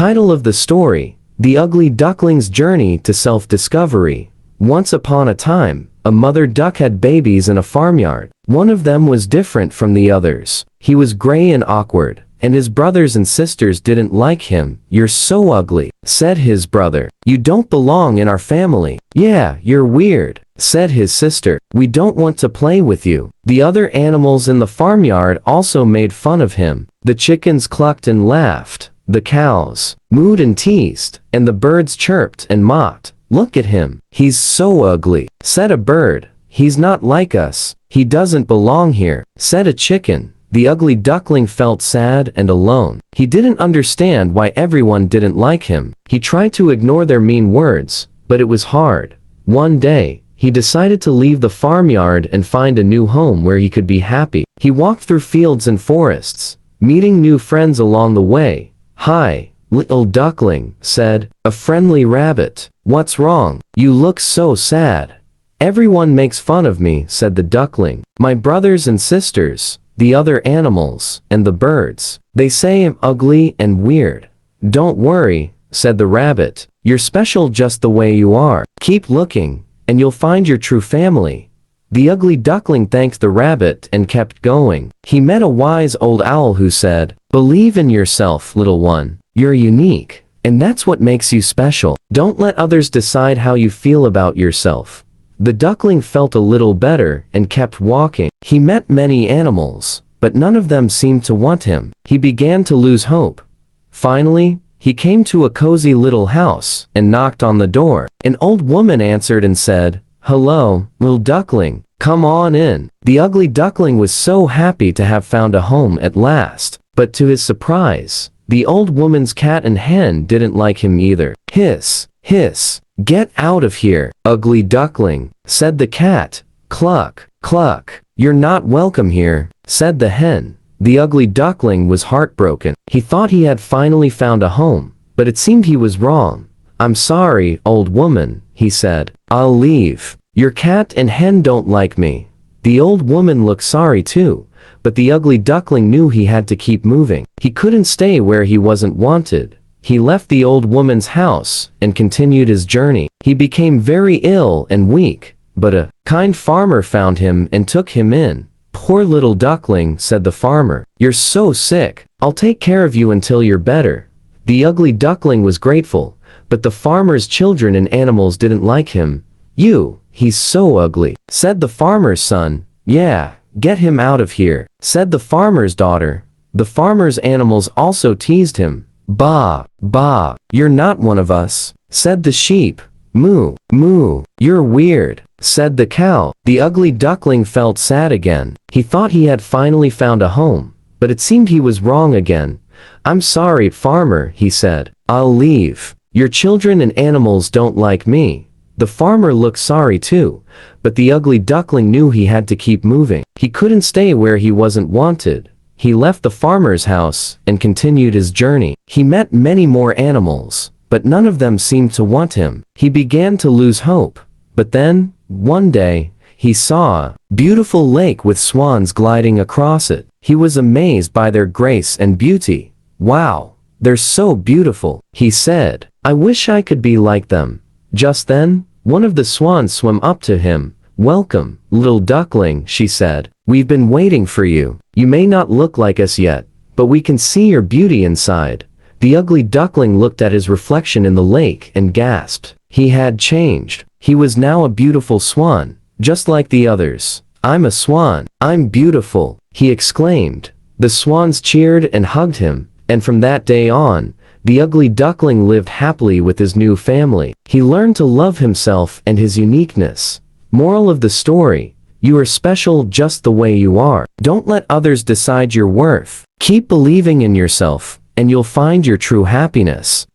Title of the story: The Ugly Duckling's Journey to Self-Discovery. Once upon a time, a mother duck had babies in a farmyard. One of them was different from the others. He was gray and awkward, and his brothers and sisters didn't like him. "You're so ugly," said his brother. "You don't belong in our family." "Yeah, you're weird," said his sister. "We don't want to play with you." The other animals in the farmyard also made fun of him. The chickens clucked and laughed. The cows mooed and teased, and the birds chirped and mocked. "Look at him. He's so ugly," said a bird. "He's not like us. He doesn't belong here," said a chicken. The ugly duckling felt sad and alone. He didn't understand why everyone didn't like him. He tried to ignore their mean words, but it was hard. One day, he decided to leave the farmyard and find a new home where he could be happy. He walked through fields and forests, meeting new friends along the way. "Hi, little duckling," said a friendly rabbit. "What's wrong? You look so sad." "Everyone makes fun of me," said the duckling. "My brothers and sisters, the other animals, and the birds. They say I'm ugly and weird." "Don't worry," said the rabbit. "You're special just the way you are. Keep looking, and you'll find your true family." The ugly duckling thanked the rabbit and kept going. He met a wise old owl who said, "Believe in yourself, little one. You're unique, and that's what makes you special. Don't let others decide how you feel about yourself." The duckling felt a little better and kept walking. He met many animals, but none of them seemed to want him. He began to lose hope. Finally, he came to a cozy little house and knocked on the door. An old woman answered and said, "Hello, little duckling. Come on in." The ugly duckling was so happy to have found a home at last, but to his surprise, the old woman's cat and hen didn't like him either. "Hiss, hiss, get out of here, ugly duckling," said the cat. "Cluck, cluck, you're not welcome here," said the hen. The ugly duckling was heartbroken. He thought he had finally found a home, but it seemed he was wrong. "I'm sorry, old woman," he said. "I'll leave. Your cat and hen don't like me." The old woman looked sorry too, but the ugly duckling knew he had to keep moving. He couldn't stay where he wasn't wanted. He left the old woman's house and continued his journey. He became very ill and weak, but a kind farmer found him and took him in. "Poor little duckling," said the farmer. "You're so sick. I'll take care of you until you're better." The ugly duckling was grateful, but the farmer's children and animals didn't like him. He's so ugly," said the farmer's son. "Yeah, get him out of here," said the farmer's daughter. The farmer's animals also teased him. "Bah, bah, you're not one of us," said the sheep. "Moo, moo, you're weird," said the cow. The ugly duckling felt sad again. He thought he had finally found a home, but it seemed he was wrong again. "I'm sorry, farmer," he said. "I'll leave. Your children and animals don't like me." The farmer looked sorry too, but the ugly duckling knew he had to keep moving. He couldn't stay where he wasn't wanted. He left the farmer's house and continued his journey. He met many more animals, but none of them seemed to want him. He began to lose hope. But then, one day, he saw a beautiful lake with swans gliding across it. He was amazed by their grace and beauty. "Wow, they're so beautiful," he said. "I wish I could be like them." Just then, one of the swans swam up to him. "Welcome, little duckling," she said. "We've been waiting for you. You may not look like us yet, but we can see your beauty inside." The ugly duckling looked at his reflection in the lake and gasped. He had changed. He was now a beautiful swan, just like the others. "I'm a swan. I'm beautiful," he exclaimed. The swans cheered and hugged him, and from that day on, the ugly duckling lived happily with his new family. He learned to love himself and his uniqueness. Moral of the story: you are special just the way you are. Don't let others decide your worth. Keep believing in yourself, and you'll find your true happiness.